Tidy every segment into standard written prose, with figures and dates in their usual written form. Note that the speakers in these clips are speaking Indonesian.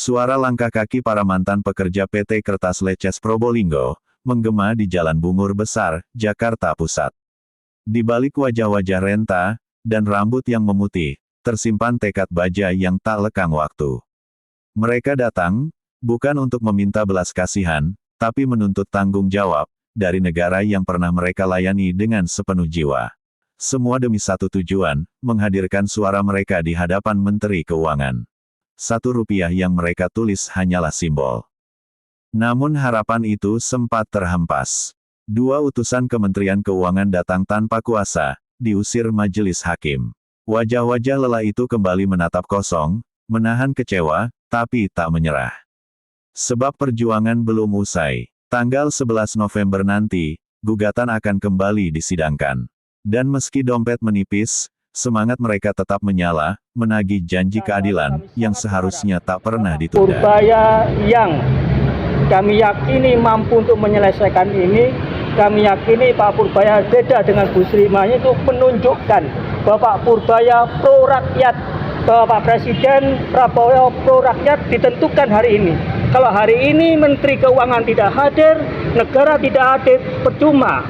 Suara langkah kaki para mantan pekerja PT Kertas Leces Probolinggo, menggema di Jalan Bungur Besar, Jakarta Pusat. Di balik wajah-wajah renta, dan rambut yang memutih, tersimpan tekad baja yang tak lekang waktu. Mereka datang, bukan untuk meminta belas kasihan, tapi menuntut tanggung jawab, dari negara yang pernah mereka layani dengan sepenuh jiwa. Semua demi satu tujuan, menghadirkan suara mereka di hadapan Menteri Keuangan. Rp1 yang mereka tulis hanyalah simbol. Namun harapan itu sempat terhempas. 2 utusan Kementerian Keuangan datang tanpa kuasa, diusir majelis hakim. Wajah-wajah lelah itu kembali menatap kosong, menahan kecewa, tapi tak menyerah. Sebab perjuangan belum usai. Tanggal 11 November nanti, gugatan akan kembali disidangkan. Dan meski dompet menipis, semangat mereka tetap menyala, menagih janji keadilan, yang seharusnya tak pernah ditunda. Purbaya yang kami yakini mampu untuk menyelesaikan ini, kami yakini Pak Purbaya beda dengan Bu Sri Mulyani itu menunjukkan bahwa Pak Purbaya pro rakyat, bahwa Pak Presiden Prabowo pro rakyat ditentukan hari ini. Kalau hari ini Menteri Keuangan tidak hadir, negara tidak hadir, percuma.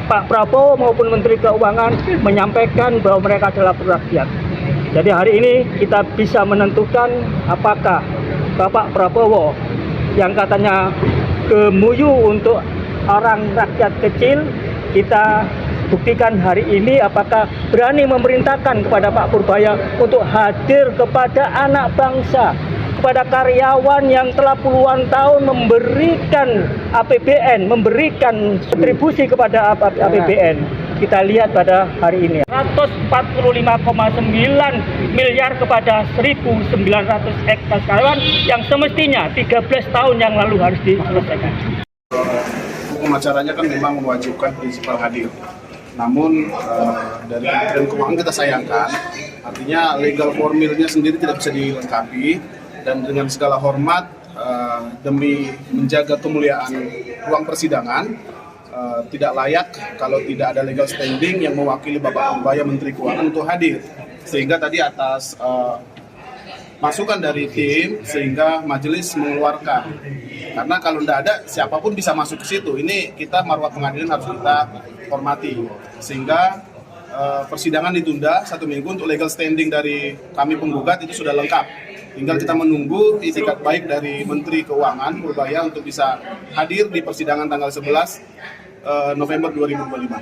Pak Prabowo maupun Menteri Keuangan menyampaikan bahwa mereka adalah rakyat. Jadi hari ini kita bisa menentukan apakah Bapak Prabowo yang katanya gemuyu untuk orang rakyat kecil, kita buktikan hari ini apakah berani memerintahkan kepada Pak Purbaya untuk hadir kepada anak bangsa, kepada karyawan yang telah puluhan tahun memberikan APBN, memberikan kontribusi kepada APBN. Kita lihat pada hari ini 145,9 miliar kepada 1.900 hektar karyawan yang semestinya 13 tahun yang lalu harus diselesaikan. Hukum acaranya kan memang mewajibkan prinsipal hadir. Namun dari Kementerian Keuangan kita sayangkan, artinya legal formilnya sendiri tidak bisa dilengkapi. Dan dengan segala hormat, demi menjaga kemuliaan ruang persidangan, tidak layak kalau tidak ada legal standing yang mewakili Bapak Purbaya Menteri Keuangan untuk hadir. Sehingga tadi atas masukan dari tim, sehingga majelis mengeluarkan. Karena kalau tidak ada, siapapun bisa masuk ke situ. Ini kita marwah pengadilan harus kita hormati. Sehingga persidangan ditunda 1 minggu untuk legal standing dari kami penggugat itu sudah lengkap. Tinggal kita menunggu itikat baik dari Menteri Keuangan Purbaya untuk bisa hadir di persidangan tanggal 11 November 2025.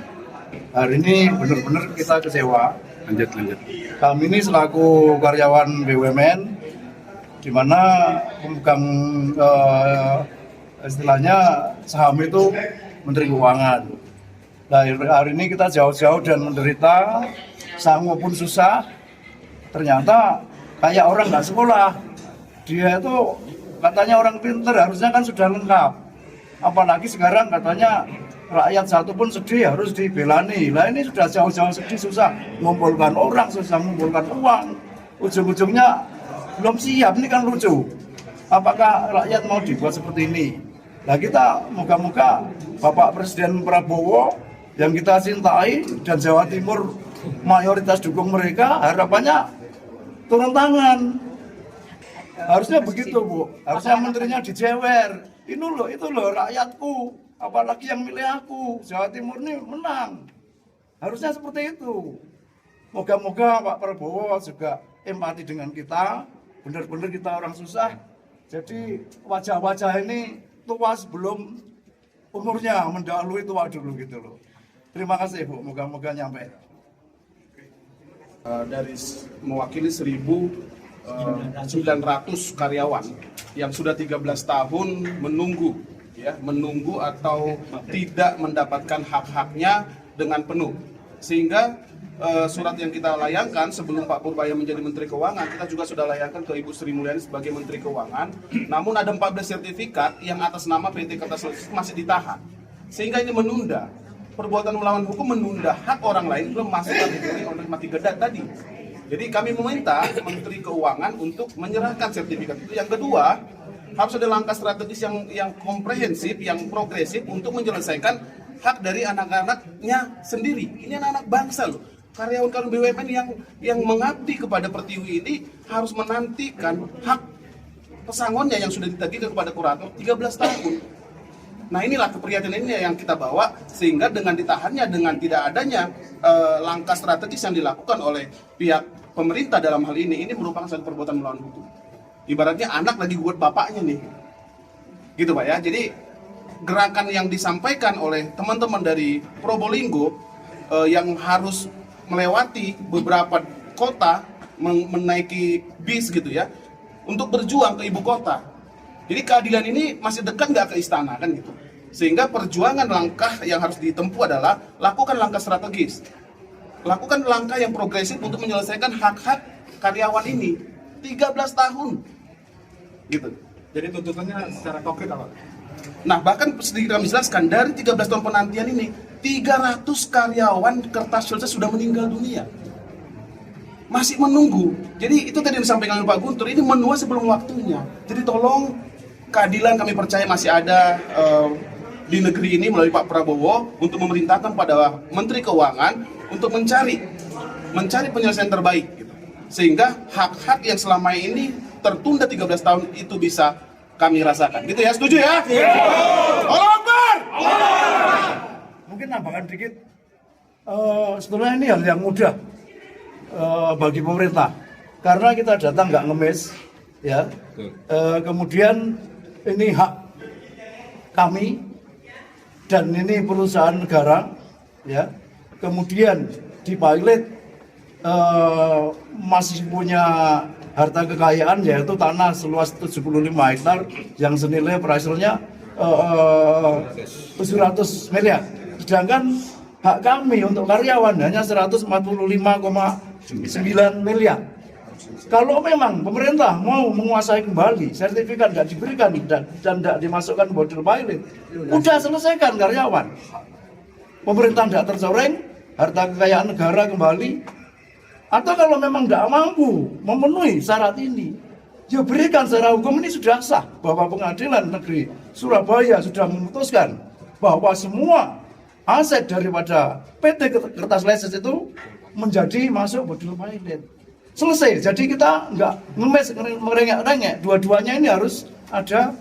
Hari ini benar-benar kita kecewa. Lanjut. Kami ini selaku karyawan BUMN, di mana pemegang istilahnya saham itu Menteri Keuangan. Nah, hari ini kita jauh-jauh dan menderita, sanggup pun susah. Ternyata kayak orang nggak sekolah. Dia itu katanya orang pinter, harusnya kan sudah lengkap. Apalagi sekarang katanya rakyat satu pun sedih harus dibelani. Lah ini sudah jauh-jauh sedih, susah mengumpulkan orang, susah mengumpulkan uang. Ujung-ujungnya belum siap, ini kan lucu. Apakah rakyat mau dibuat seperti ini? Nah kita moga-moga Bapak Presiden Prabowo yang kita cintai dan Jawa Timur mayoritas dukung mereka, harapannya turun tangan. Harusnya begitu, Bu. Harusnya menterinya dijewer. Itu loh rakyatku, apalagi yang milih aku. Jawa Timur ini menang. Harusnya seperti itu. Moga-moga Pak Prabowo juga empati dengan kita. Benar-benar kita orang susah. Jadi wajah-wajah ini tua sebelum umurnya mendahului tua dulu gitu loh. Terima kasih, Bu. Moga-moga nyampe. Dari mewakili 1.900 karyawan yang sudah 13 tahun menunggu atau tidak mendapatkan hak-haknya dengan penuh. Sehingga surat yang kita layangkan sebelum Pak Purbaya menjadi Menteri Keuangan, kita juga sudah layangkan ke Ibu Sri Mulyani sebagai Menteri Keuangan. Namun ada 14 sertifikat yang atas nama PT Kertas Leces masih ditahan. Sehingga ini menunda. Perbuatan melawan hukum menunda hak orang lain belum masuk kategori orang mati gedat tadi. Jadi kami meminta Menteri Keuangan untuk menyerahkan sertifikat itu. Yang kedua, harus ada langkah strategis yang komprehensif, yang progresif untuk menyelesaikan hak dari anak-anaknya sendiri. Ini anak-anak bangsa loh. Karyawan BUMN yang mengabdi kepada Pertiwi ini harus menantikan hak pesangonnya yang sudah ditagihkan kepada kurator 13 tahun. Nah inilah keprihatinan ini yang kita bawa, sehingga dengan ditahannya, dengan tidak adanya langkah strategis yang dilakukan oleh pihak pemerintah dalam hal ini merupakan satu perbuatan melawan hukum. Ibaratnya anak lagi buat bapaknya nih, gitu Pak ya. Jadi gerakan yang disampaikan oleh teman-teman dari Probolinggo yang harus melewati beberapa kota, menaiki bis gitu ya, untuk berjuang ke ibu kota. Jadi keadilan ini masih dekat nggak ke istana kan gitu. Sehingga perjuangan langkah yang harus ditempuh adalah lakukan langkah strategis. Lakukan langkah yang progresif untuk menyelesaikan hak-hak karyawan ini. 13 tahun. Gitu. Jadi tuntutannya secara konkret apa? Nah, bahkan sedikit kami jelaskan, dari 13 tahun penantian ini, 300 karyawan kertas Sulsel sudah meninggal dunia. Masih menunggu. Jadi itu tadi yang disampaikan oleh Pak Guntur, ini menua sebelum waktunya. Jadi tolong, keadilan kami percaya masih ada di negeri ini melalui Pak Prabowo untuk memerintahkan pada Menteri Keuangan untuk mencari penyelesaian terbaik gitu. Sehingga hak-hak yang selama ini tertunda 13 tahun itu bisa kami rasakan. Gitu ya, setuju ya? Allah Akbar! Mungkin tambahkan dikit, sebetulnya ini hal yang mudah bagi pemerintah, karena kita datang nggak ngemis, ya. Kemudian ini hak kami dan ini perusahaan negara, ya. Kemudian di pilot masih punya harta kekayaan, yaitu tanah seluas 75 hektar yang senilai appraisalnya 700 miliar. Sedangkan hak kami untuk karyawan hanya 145,9 miliar. Kalau memang pemerintah mau menguasai kembali, sertifikat nggak diberikan dan tidak dimasukkan model pilot, udah selesaikan karyawan. Pemerintah tidak tercoreng, harta kekayaan negara kembali. Atau kalau memang tidak mampu memenuhi syarat ini, ya berikan secara hukum. Ini sudah sah bahwa pengadilan negeri Surabaya sudah memutuskan bahwa semua aset daripada PT Kertas Leces itu menjadi masuk model pilot. Selesai. Jadi kita nggak ngemes merengek-rengek. Dua-duanya ini harus ada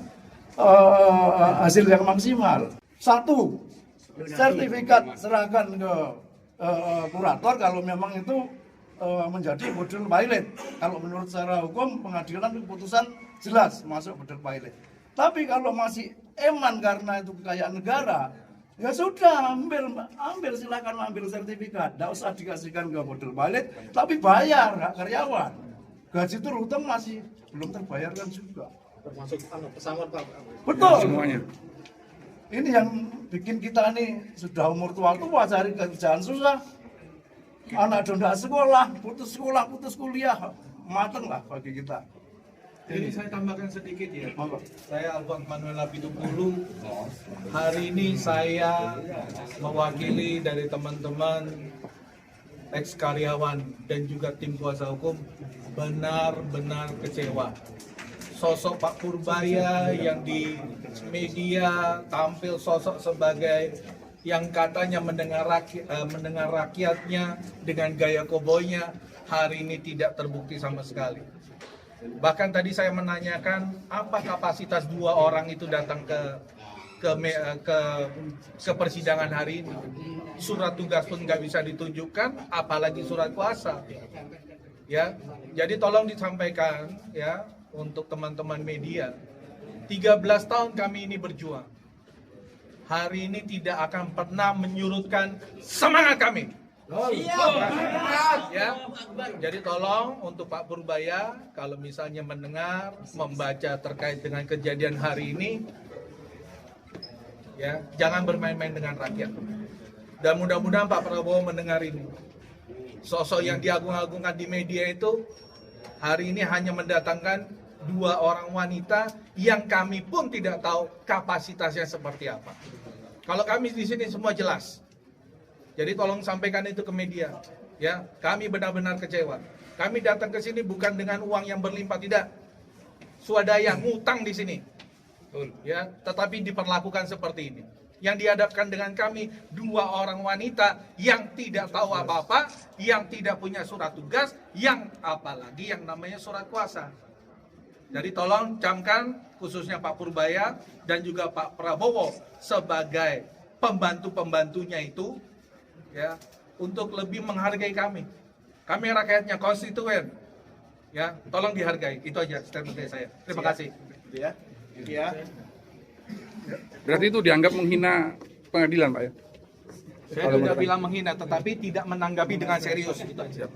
hasil yang maksimal. Satu, sertifikat serahkan ke kurator kalau memang itu menjadi model pilot. Kalau menurut secara hukum pengadilan keputusan jelas masuk model pilot. Tapi kalau masih eman karena itu kekayaan negara, ya sudah ambil silakan ambil sertifikat. Tidak usah dikasihkan ke model pilot, tapi bayar hak karyawan. Gaji itu hutang masih belum terbayarkan juga. Termasuk pesangon Pak. Betul. Semuanya. Ini yang bikin kita ini sudah umur tua cari kerjaan susah. Anak donda sekolah, putus kuliah, mateng lah bagi kita. Jadi saya tambahkan sedikit ya. Saya Alphonse Manuel Lapidupulu. Hari ini saya mewakili dari teman-teman ex karyawan dan juga tim kuasa hukum benar-benar kecewa. Sosok Pak Purbaya yang di media tampil sosok sebagai yang katanya mendengar rakyatnya dengan gaya koboynya, hari ini tidak terbukti sama sekali. Bahkan tadi saya menanyakan apa kapasitas 2 orang itu datang ke persidangan hari ini. Surat tugas pun nggak bisa ditunjukkan, apalagi surat kuasa. Ya, jadi tolong disampaikan ya untuk teman-teman media. 13 tahun kami ini berjuang. Hari ini tidak akan pernah menyurutkan semangat kami. Ya, jadi tolong untuk Pak Purbaya, kalau misalnya mendengar, membaca terkait dengan kejadian hari ini, ya jangan bermain-main dengan rakyat. Dan mudah-mudahan Pak Prabowo mendengar ini. Sosok yang diagung-agungkan di media itu hari ini hanya mendatangkan 2 orang wanita yang kami pun tidak tahu kapasitasnya seperti apa. Kalau kami di sini semua jelas. Jadi tolong sampaikan itu ke media. Ya, kami benar-benar kecewa. Kami datang ke sini bukan dengan uang yang berlimpah, tidak. Swadaya ngutang di sini. Ya, tetapi diperlakukan seperti ini. Yang dihadapkan dengan kami 2 orang wanita yang tidak tahu apa-apa, yang tidak punya surat tugas, yang apalagi yang namanya surat kuasa. Jadi tolong camkan khususnya Pak Purbaya dan juga Pak Prabowo sebagai pembantu-pembantunya itu ya untuk lebih menghargai kami. Kami rakyatnya konstituen. Ya, tolong dihargai. Itu aja statement dari saya. Terima kasih. Ya. Ya. Berarti itu dianggap menghina pengadilan, Pak ya? Saya tidak bilang menghina, tetapi tidak menanggapi dengan serius. Itu aja.